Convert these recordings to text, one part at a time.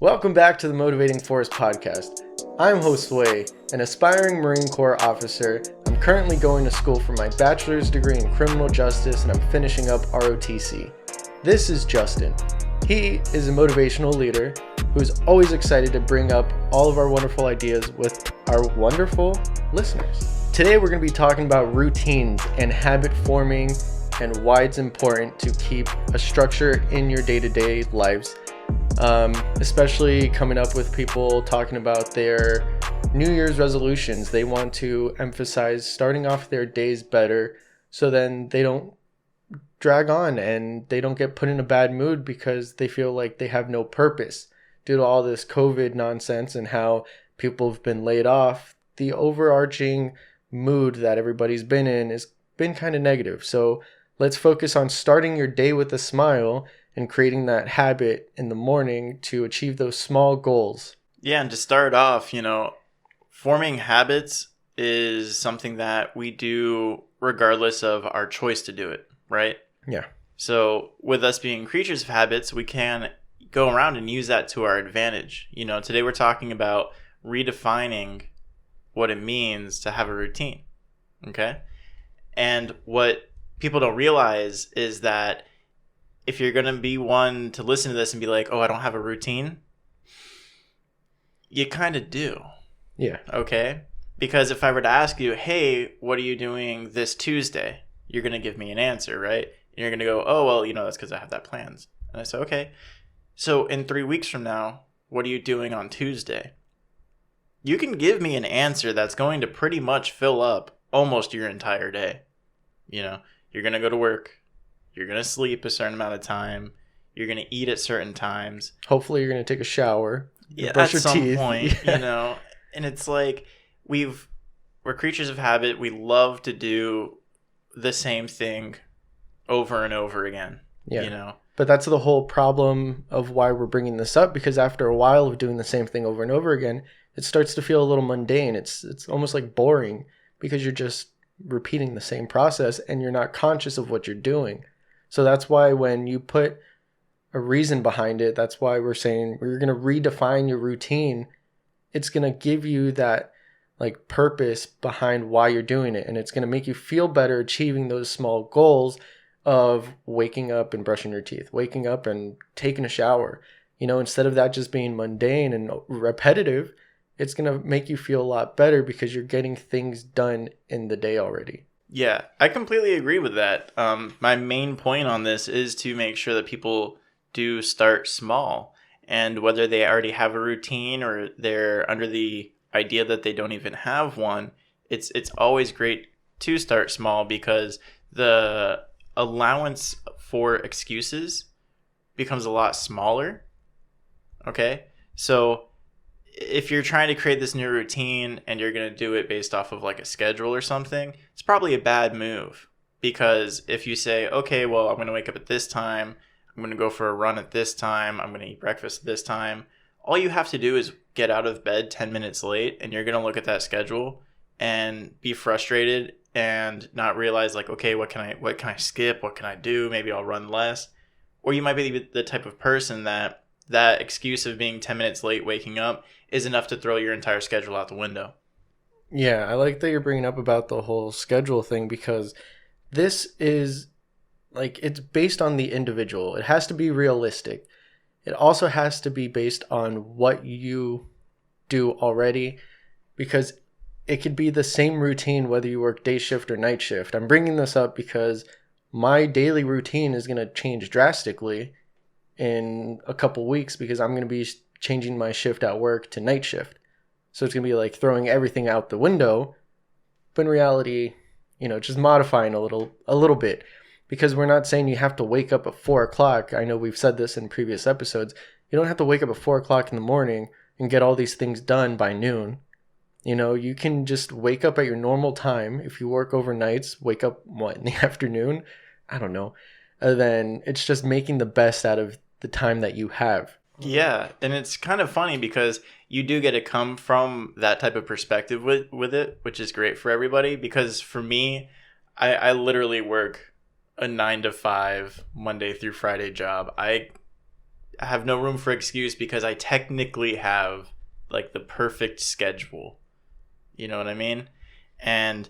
Welcome back to the Motivating Force podcast. I'm host Sway, an aspiring Marine Corps officer. I'm currently going to school for my bachelor's degree in criminal justice and I'm finishing up ROTC. This is Justin. He is a motivational leader who is always excited to bring up all of our wonderful ideas with our wonderful listeners. Today we're going to be talking about routines and habit forming and why it's important to keep a structure in your day-to-day lives. Especially coming up with people talking about their New Year's resolutions. They want to emphasize starting off their days better so then they don't drag on and they don't get put in a bad mood because they feel like they have no purpose due to all this COVID nonsense and how people have been laid off. The overarching mood that everybody's been in has been kind of negative. So let's focus on starting your day with a smile and creating that habit in the morning to achieve those small goals. Yeah, and to start off, forming habits is something that we do regardless of our choice to do it, right? Yeah. So with us being creatures of habits, we can go around and use that to our advantage. Today we're talking about redefining what it means to have a routine, okay? And what people don't realize is that if you're going to be one to listen to this and be like, oh, I don't have a routine, you kind of do. Yeah. Okay? Because if I were to ask you, hey, what are you doing this Tuesday? You're going to give me an answer, right? And you're going to go, oh, well, that's because I have that plans. And I say, okay. So in 3 weeks from now, what are you doing on Tuesday? You can give me an answer that's going to pretty much fill up almost your entire day. You're going to go to work. You're going to sleep a certain amount of time. You're going to eat at certain times. Hopefully you're going to take a shower. Yeah, brush at some teeth. point, And it's like we're creatures of habit. We love to do the same thing over and over again. Yeah. But that's the whole problem of why we're bringing this up, because after a while of doing the same thing over and over again, it starts to feel a little mundane. It's almost like boring because you're just repeating the same process and you're not conscious of what you're doing. So that's why when you put a reason behind it, that's why we're saying you're going to redefine your routine. It's going to give you that purpose behind why you're doing it. And it's going to make you feel better achieving those small goals of waking up and brushing your teeth, waking up and taking a shower. Instead of that just being mundane and repetitive, it's going to make you feel a lot better because you're getting things done in the day already. Yeah, I completely agree with that. My main point on this is to make sure that people do start small. And whether they already have a routine or they're under the idea that they don't even have one, it's always great to start small because the allowance for excuses becomes a lot smaller. Okay? So if you're trying to create this new routine and you're going to do it based off of a schedule or something, it's probably a bad move. Because if you say, okay, well, I'm going to wake up at this time, I'm going to go for a run at this time, I'm going to eat breakfast at this time, all you have to do is get out of bed 10 minutes late and you're going to look at that schedule and be frustrated and not realize okay, what can I skip? What can I do? Maybe I'll run less. Or you might be the type of person that excuse of being 10 minutes late waking up is enough to throw your entire schedule out the window. Yeah, I like that you're bringing up about the whole schedule thing because this is it's based on the individual. It has to be realistic. It also has to be based on what you do already because it could be the same routine whether you work day shift or night shift. I'm bringing this up because my daily routine is going to change drastically in a couple weeks because I'm going to be changing my shift at work to night shift. So it's going to be throwing everything out the window, but in reality, just modifying a little bit because we're not saying you have to wake up at 4:00. I know we've said this in previous episodes. You don't have to wake up at 4:00 in the morning and get all these things done by noon. You can just wake up at your normal time. If you work overnights, wake up in the afternoon? I don't know. Then it's just making the best out of the time that you have. Yeah, and it's kind of funny because you do get to come from that type of perspective with it, which is great for everybody. Because for me, I literally work a 9 to 5 Monday through Friday job. I have no room for excuse because I technically have like the perfect schedule. You know what I mean? And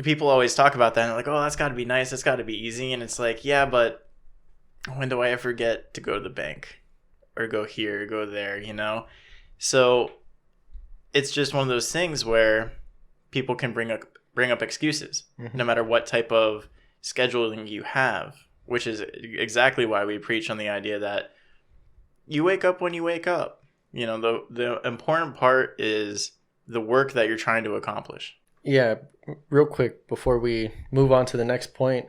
people always talk about that and they're like, oh, that's got to be nice. That's got to be easy. And it's like, yeah, but when do I ever get to go to the bank or go here, or go there, you know? So it's just one of those things where people can bring up excuses, no matter what type of scheduling you have, which is exactly why we preach on the idea that you wake up when you wake up. You know, the important part is the work that you're trying to accomplish. Yeah, real quick before we move on to the next point,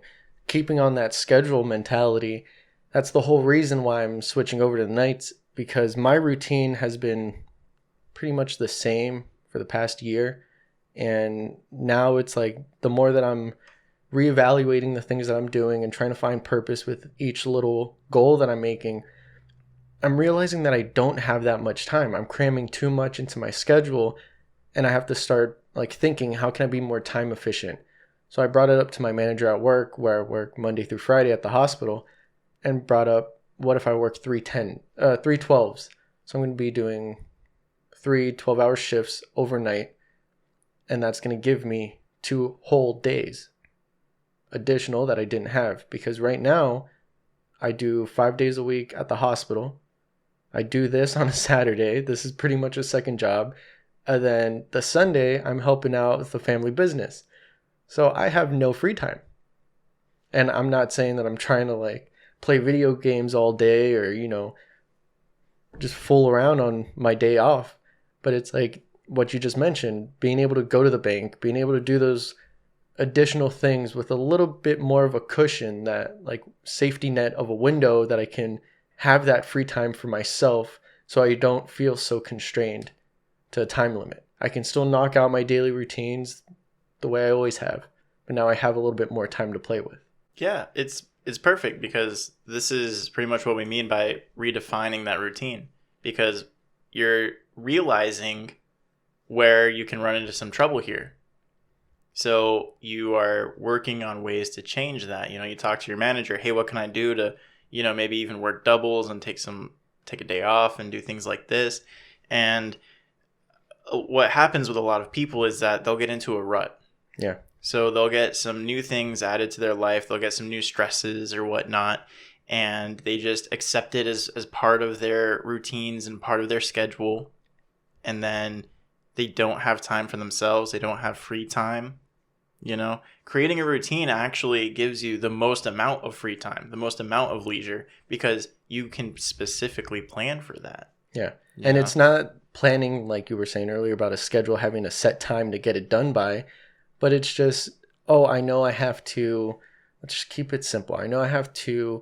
keeping on that schedule mentality, that's the whole reason why I'm switching over to the nights, because my routine has been pretty much the same for the past year. And now it's like the more that I'm reevaluating the things that I'm doing and trying to find purpose with each little goal that I'm making, I'm realizing that I don't have that much time. I'm cramming too much into my schedule, and I have to start like thinking, how can I be more time efficient? So I brought it up to my manager at work, where I work Monday through Friday at the hospital, and brought up, what if I work 3/12s? So I'm going to be doing 3 12-hour shifts overnight, and that's going to give me 2 whole days additional that I didn't have, because right now I do 5 days a week at the hospital. I do this on a Saturday. This is pretty much a second job. And then the Sunday, I'm helping out with the family business. So I have no free time. And I'm not saying that I'm trying to like play video games all day or, you know, just fool around on my day off. But it's like what you just mentioned, being able to go to the bank, being able to do those additional things with a little bit more of a cushion, that like safety net of a window that I can have that free time for myself, so I don't feel so constrained to a time limit. I can still knock out my daily routines the way I always have, but now I have a little bit more time to play with. Yeah, it's perfect, because this is pretty much what we mean by redefining that routine, because you're realizing where you can run into some trouble here. So you are working on ways to change that. You know, you talk to your manager, hey, what can I do to, you know, maybe even work doubles and take a day off and do things like this. And what happens with a lot of people is that they'll get into a rut. Yeah. So they'll get some new things added to their life. They'll get some new stresses or whatnot. And they just accept it as part of their routines and part of their schedule. And then they don't have time for themselves. They don't have free time. You know, creating a routine actually gives you the most amount of free time, the most amount of leisure, because you can specifically plan for that. Yeah. And it's not planning, like you were saying earlier, about a schedule having a set time to get it done by, but it's just, oh, I know I have to, let's just keep it simple. I know I have to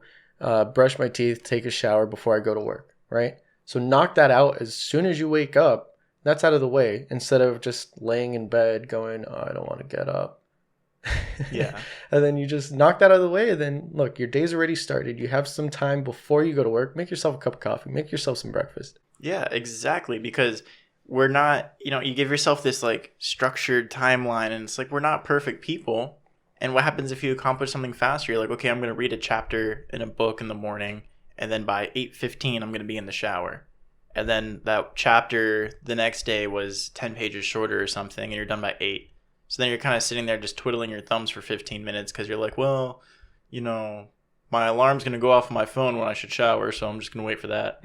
brush my teeth, take a shower before I go to work, right? So knock that out as soon as you wake up. That's out of the way, instead of just laying in bed going, oh, I don't want to get up. Yeah. And then you just knock that out of the way. And then look, your day's already started. You have some time before you go to work. Make yourself a cup of coffee. Make yourself some breakfast. Yeah, exactly. Because we're not, you know, you give yourself this like structured timeline, and it's like, we're not perfect people. And what happens if you accomplish something faster? You're like, okay, I'm going to read a chapter in a book in the morning, and then by 8:15, I'm going to be in the shower. And then that chapter the next day was 10 pages shorter or something, and you're done by 8. So then you're kind of sitting there just twiddling your thumbs for 15 minutes because you're like, well, you know, my alarm's going to go off on my phone when I should shower, so I'm just going to wait for that.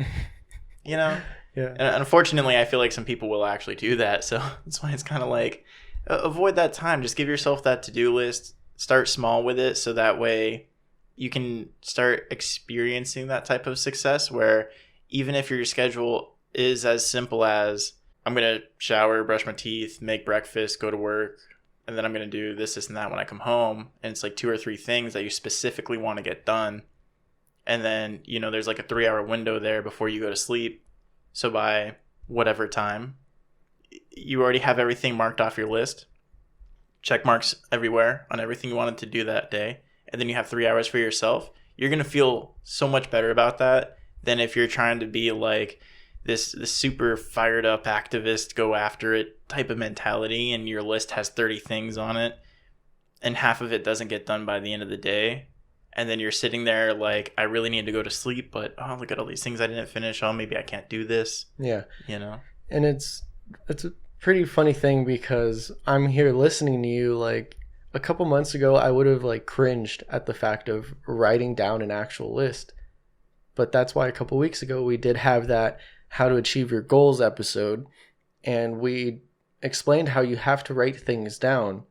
You know? Yeah. And unfortunately, I feel like some people will actually do that. So that's why it's kind of like, avoid that time. Just give yourself that to-do list. Start small with it, so that way you can start experiencing that type of success where even if your schedule is as simple as, I'm going to shower, brush my teeth, make breakfast, go to work, and then I'm going to do this, and that when I come home. And it's like 2 or 3 things that you specifically want to get done. And then, you know, there's like a 3-hour window there before you go to sleep. So by whatever time, you already have everything marked off your list. Check marks everywhere on everything you wanted to do that day. And then you have 3 hours for yourself. You're going to feel so much better about that than if you're trying to be like this super fired up activist, go after it type of mentality, and your list has 30 things on it and half of it doesn't get done by the end of the day. and then you're sitting there like, I really need to go to sleep, but oh, look at all these things I didn't finish. Oh, maybe I can't do this. Yeah. You know? And it's a pretty funny thing because I'm here listening to you. Like a couple months ago, I would have like cringed at the fact of writing down an actual list. But that's why a couple weeks ago we did have that How to Achieve Your Goals episode, and we explained how you have to write things down.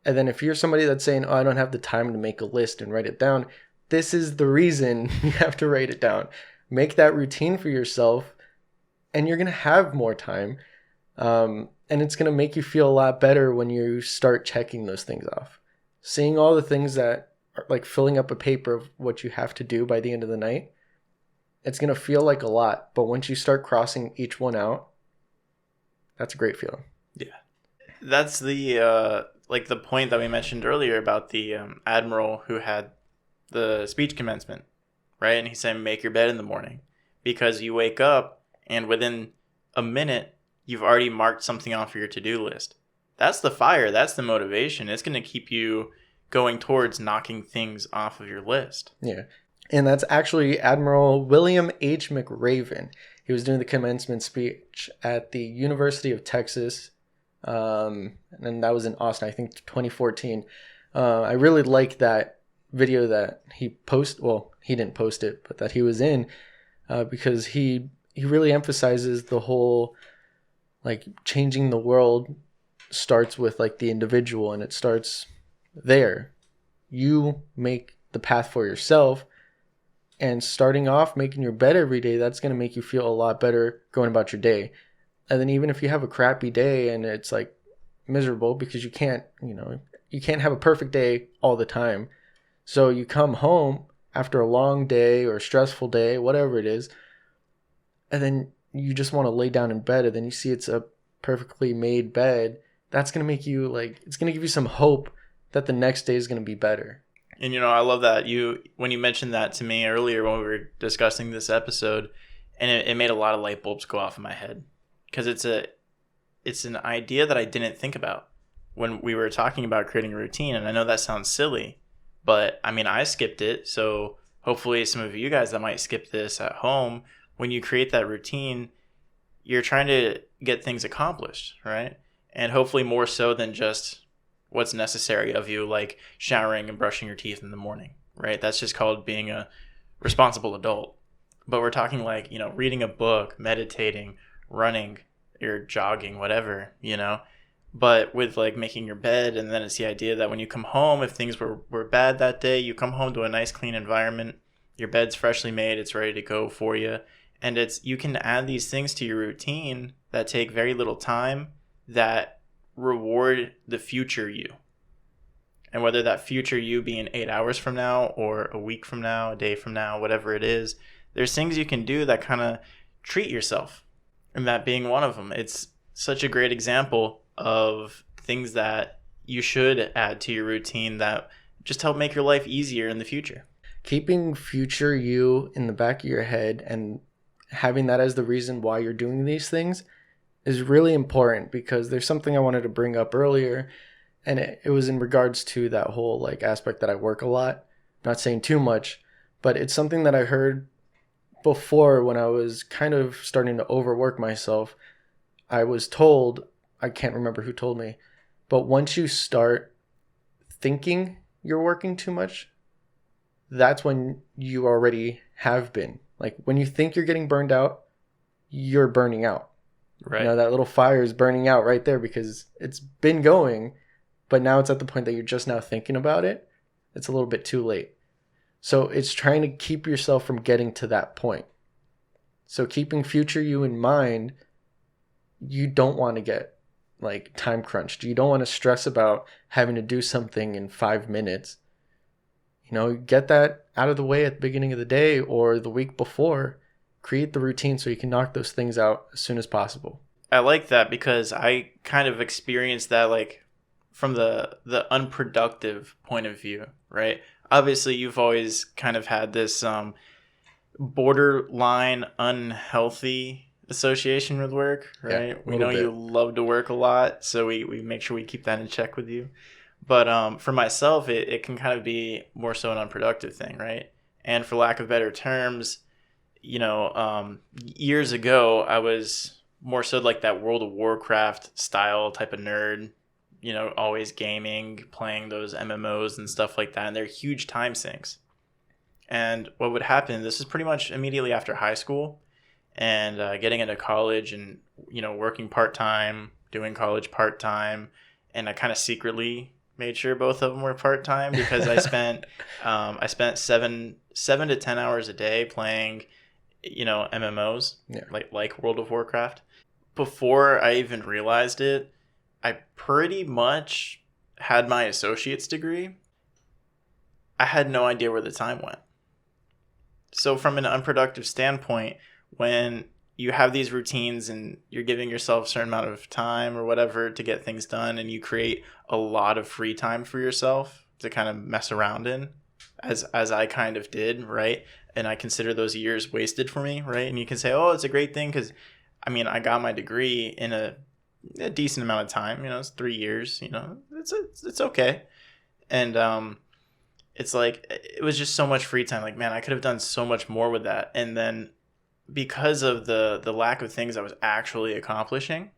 And then if you're somebody that's saying, oh, I don't have the time to make a list and write it down, this is the reason you have to write it down. Make that routine for yourself, and you're going to have more time. And it's going to make you feel a lot better when you start checking those things off. Seeing all the things that are like filling up a paper of what you have to do by the end of the night, it's going to feel like a lot. But once you start crossing each one out, that's a great feeling. Yeah. That's the like the point that we mentioned earlier about the admiral who had the speech commencement, right? And he said, make your bed in the morning, because you wake up and within a minute, you've already marked something off your to-do list. That's the fire. That's the motivation. It's going to keep you going towards knocking things off of your list. Yeah. And that's actually Admiral William H. McRaven. He was doing the commencement speech at the University of Texas. And that was in Austin, I think 2014. I really like that video that he posted. Well, he didn't post it, but that he was in, because he really emphasizes the whole, like, changing the world starts with like the individual, and it starts there. You make the path for yourself, and starting off making your bed every day, that's going to make you feel a lot better going about your day. And then even if you have a crappy day and it's like miserable, because you can't have a perfect day all the time. So you come home after a long day or a stressful day, whatever it is, and then you just want to lay down in bed, and then you see it's a perfectly made bed. That's going to make you like, it's going to give you some hope that the next day is going to be better. And, I love that when you mentioned that to me earlier when we were discussing this episode, and it made a lot of light bulbs go off in my head, because it's an idea that I didn't think about when we were talking about creating a routine. And I know that sounds silly, but I mean, I skipped it. So hopefully some of you guys that might skip this at home, when you create that routine, you're trying to get things accomplished, right? And hopefully more so than just what's necessary of you, like showering and brushing your teeth in the morning, right? That's just called being a responsible adult. But we're talking like, reading a book, meditating, running, or jogging, whatever, But with like making your bed, and then it's the idea that when you come home, if things were bad that day, you come home to a nice clean environment, your bed's freshly made, it's ready to go for you. And you can add these things to your routine that take very little time, that reward the future you. And whether that future you being 8 hours from now, or a week from now, a day from now, whatever it is, there's things you can do that kind of treat yourself. And that being one of them. It's such a great example of things that you should add to your routine that just help make your life easier in the future. Keeping future you in the back of your head and having that as the reason why you're doing these things is really important, because there's something I wanted to bring up earlier, and it was in regards to that whole like aspect that I work a lot. Not saying too much, but it's something that I heard before when I was kind of starting to overwork myself. I was told, I can't remember who told me, but once you start thinking you're working too much, that's when you already have been. Like when you think you're getting burned out, you're burning out. Right. That little fire is burning out right there, because it's been going, but now it's at the point that you're just now thinking about it. It's a little bit too late. So it's trying to keep yourself from getting to that point. So keeping future you in mind, you don't want to get like time crunched. You don't want to stress about having to do something in 5 minutes. Get that out of the way at the beginning of the day or the week before. Create the routine so you can knock those things out as soon as possible. I like that, because I kind of experienced that like from the unproductive point of view, right? Obviously, you've always kind of had this borderline unhealthy association with work, right? Yeah, we know bit. You love to work a lot, so we make sure we keep that in check with you. But for myself, it can kind of be more so an unproductive thing, right? And for lack of better terms, years ago, I was more so like that World of Warcraft style type of nerd, always gaming, playing those MMOs and stuff like that. And they're huge time sinks. And what would happen, this is pretty much immediately after high school and getting into college and, working part-time, doing college part-time. And I kind of secretly made sure both of them were part-time because I spent seven to 10 hours a day playing, MMOs, like World of Warcraft. Before I even realized it, I pretty much had my associate's degree. I had no idea where the time went. So from an unproductive standpoint, when you have these routines and you're giving yourself a certain amount of time or whatever to get things done, and you create a lot of free time for yourself to kind of mess around in, as I kind of did, right? And I consider those years wasted for me, right? And you can say, oh, it's a great thing because, I got my degree in a decent amount of time. It's 3 years. It's okay. And it's like it was just so much free time. Like, man, I could have done so much more with that. And then because of the lack of things I was actually accomplishing,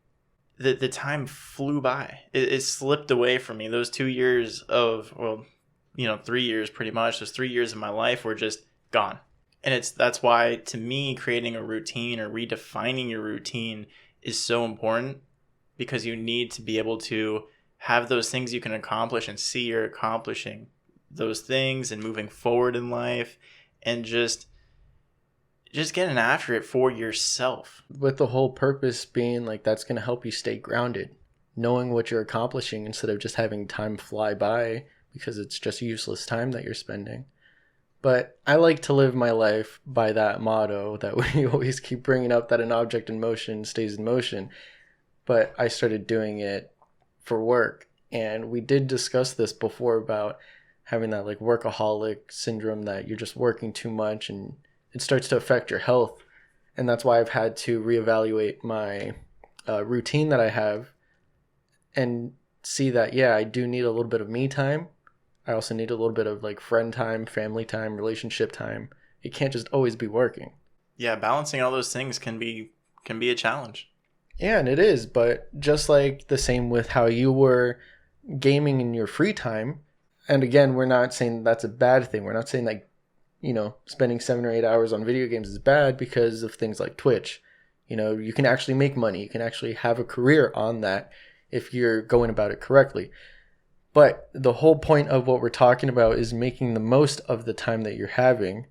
the time flew by. It slipped away from me. Those 2 years of, 3 years pretty much, those 3 years of my life were just gone. And that's why, to me, creating a routine or redefining your routine is so important, because you need to be able to have those things you can accomplish and see you're accomplishing those things and moving forward in life, and just getting after it for yourself. With the whole purpose being like that's going to help you stay grounded, knowing what you're accomplishing instead of just having time fly by because it's just useless time that you're spending. But I like to live my life by that motto that we always keep bringing up, that an object in motion stays in motion. But I started doing it for work. And we did discuss this before about having that like workaholic syndrome, that you're just working too much and it starts to affect your health. And that's why I've had to reevaluate my routine that I have and see that, yeah, I do need a little bit of me time. I also need a little bit of like friend time, family time, relationship time. It can't just always be working. Yeah, balancing all those things can be a challenge. Yeah, and it is. But just like the same with how you were gaming in your free time. And again, we're not saying that's a bad thing. We're not saying like, spending 7 or 8 hours on video games is bad because of things like Twitch. You can actually make money. You can actually have a career on that if you're going about it correctly. But the whole point of what we're talking about is making the most of the time that you're having,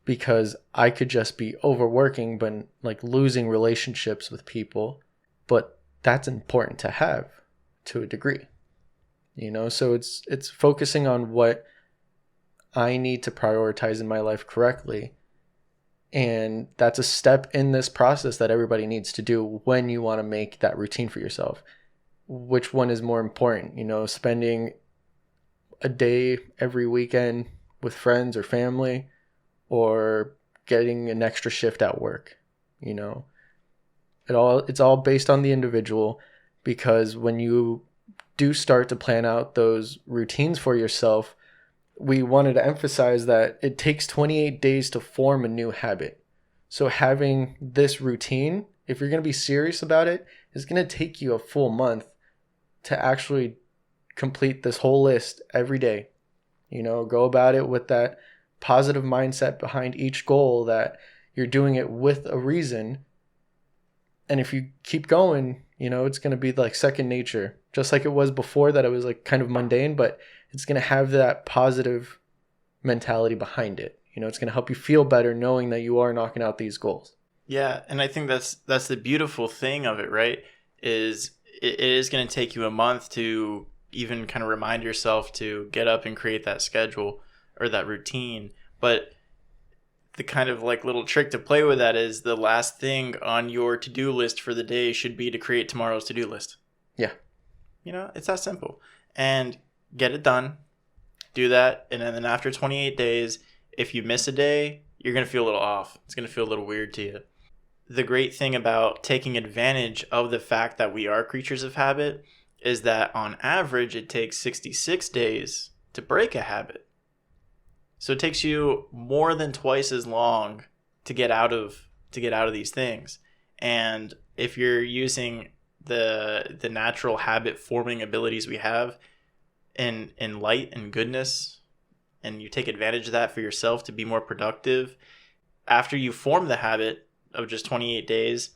because I could just be overworking but like losing relationships with people. But that's important to have to a degree. So it's focusing on what I need to prioritize in my life correctly. And that's a step in this process that everybody needs to do when you want to make that routine for yourself. Which one is more important? Spending a day every weekend with friends or family, or getting an extra shift at work. It's all based on the individual, because when you do start to plan out those routines for yourself, we wanted to emphasize that it takes 28 days to form a new habit. So having this routine, if you're going to be serious about it, is going to take you a full month to actually complete this whole list every day. Go about it with that positive mindset behind each goal, that you're doing it with a reason. And if you keep going, it's going to be like second nature, just like it was before, that it was like kind of mundane, but it's going to have that positive mentality behind it. It's going to help you feel better knowing that you are knocking out these goals. Yeah, and I think that's the beautiful thing of it, right? It is going to take you a month to even kind of remind yourself to get up and create that schedule or that routine. But the kind of like little trick to play with that is the last thing on your to-do list for the day should be to create tomorrow's to-do list. Yeah. It's that simple. And get it done. Do that. And then after 28 days, if you miss a day, you're going to feel a little off. It's going to feel a little weird to you. The great thing about taking advantage of the fact that we are creatures of habit is that on average, it takes 66 days to break a habit. So it takes you more than twice as long to get out of these things. And if you're using the natural habit forming abilities we have in light and goodness, and you take advantage of that for yourself to be more productive, after you form the habit of just 28 days,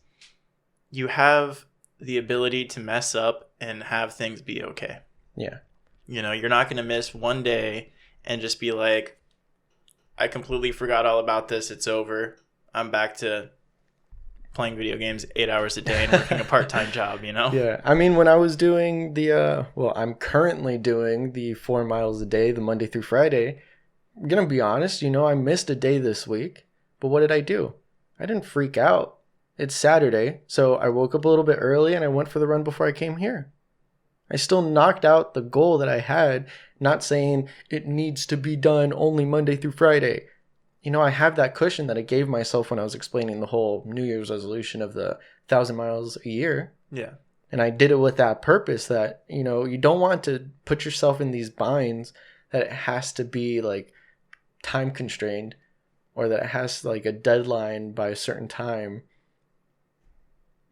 you have the ability to mess up and have things be okay. Yeah. You know, you're not going to miss one day and just be like, I completely forgot all about this. It's over. I'm back to playing video games 8 hours a day and working a part-time job, you know? Yeah. I mean, when I was doing I'm currently doing the 4 miles a day, the Monday through Friday, I'm going to be honest, I missed a day this week, but what did I do? I didn't freak out. It's Saturday, so I woke up a little bit early and I went for the run before I came here. I still knocked out the goal that I had, not saying it needs to be done only Monday through Friday. I have that cushion that I gave myself when I was explaining the whole New Year's resolution of the 1,000 miles a year. Yeah. And I did it with that purpose that, you don't want to put yourself in these binds that it has to be like time constrained or that it has like a deadline by a certain time.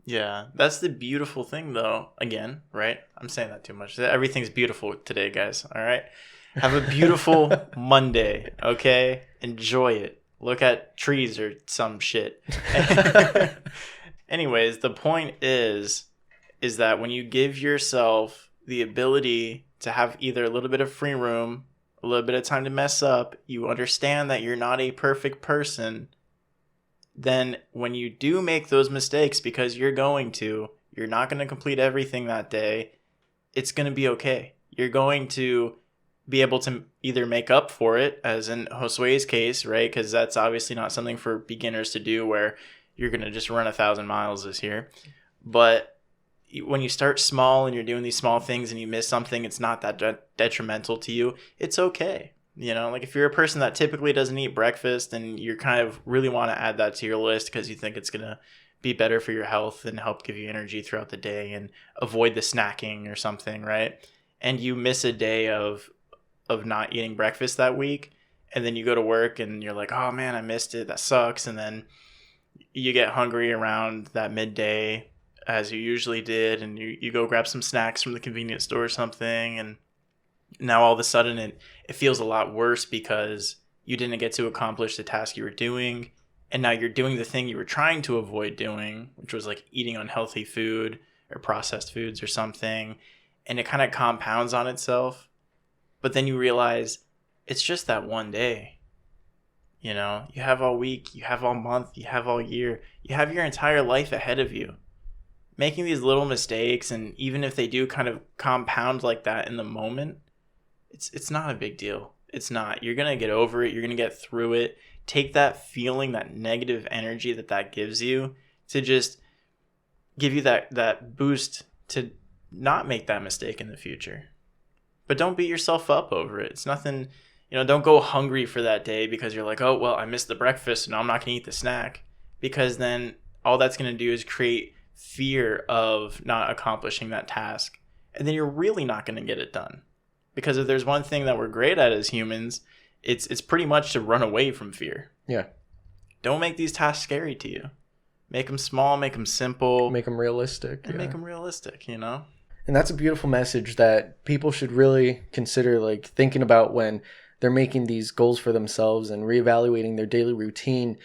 Yeah, that's the beautiful thing, though. Again, right? I'm saying that too much. Everything's beautiful today, guys. All right? Have a beautiful Monday, okay? Enjoy it. Look at trees or some shit. Anyways, the point is that when you give yourself the ability to have either a little bit of free room, a little bit of time to mess up, you understand that you're not a perfect person, then when you do make those mistakes, because you're not going to complete everything that day, it's going to be okay. You're going to be able to either make up for it, as in Josue's case, right? Because that's obviously not something for beginners to do where you're going to just run 1,000 miles this year. But when you start small and you're doing these small things and you miss something, it's not that detrimental to you. It's okay. Like if you're a person that typically doesn't eat breakfast and you kind of really want to add that to your list because you think it's going to be better for your health and help give you energy throughout the day and avoid the snacking or something, right? And you miss a day of not eating breakfast that week, and then you go to work and you're like, oh man, I missed it. That sucks. And then you get hungry around that midday as you usually did, and you go grab some snacks from the convenience store or something, and now all of a sudden it feels a lot worse because you didn't get to accomplish the task you were doing, and now you're doing the thing you were trying to avoid doing, which was like eating unhealthy food or processed foods or something, and it kind of compounds on itself. But then you realize it's just that one day. You have all week, you have all month, you have all year, you have your entire life ahead of you. Making these little mistakes, and even if they do kind of compound like that in the moment, it's not a big deal. It's not. You're going to get over it. You're going to get through it. Take that feeling, that negative energy that gives you to just give you that boost to not make that mistake in the future. But don't beat yourself up over it. It's nothing, don't go hungry for that day because you're like, oh, well, I missed the breakfast and I'm not going to eat the snack. Because then all that's going to do is create fear of not accomplishing that task. And then you're really not going to get it done. Because if there's one thing that we're great at as humans, it's pretty much to run away from fear. Yeah. Don't make these tasks scary to you. Make them small, make them simple. Make them realistic. And make them realistic, And that's a beautiful message that people should really consider, like thinking about when they're making these goals for themselves and reevaluating their daily routine.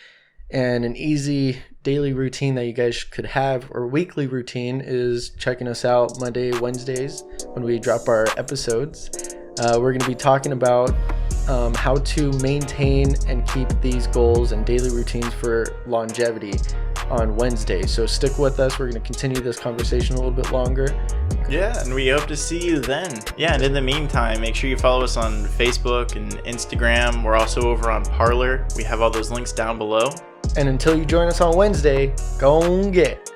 And an easy daily routine that you guys could have, or weekly routine, is checking us out Monday, Wednesdays when we drop our episodes. We're going to be talking about how to maintain and keep these goals and daily routines for longevity on Wednesday. So stick with us. We're going to continue this conversation a little bit longer. Yeah, and we hope to see you then. Yeah, and in the meantime, make sure you follow us on Facebook and Instagram. We're also over on Parler. We have all those links down below. And until you join us on Wednesday, go and get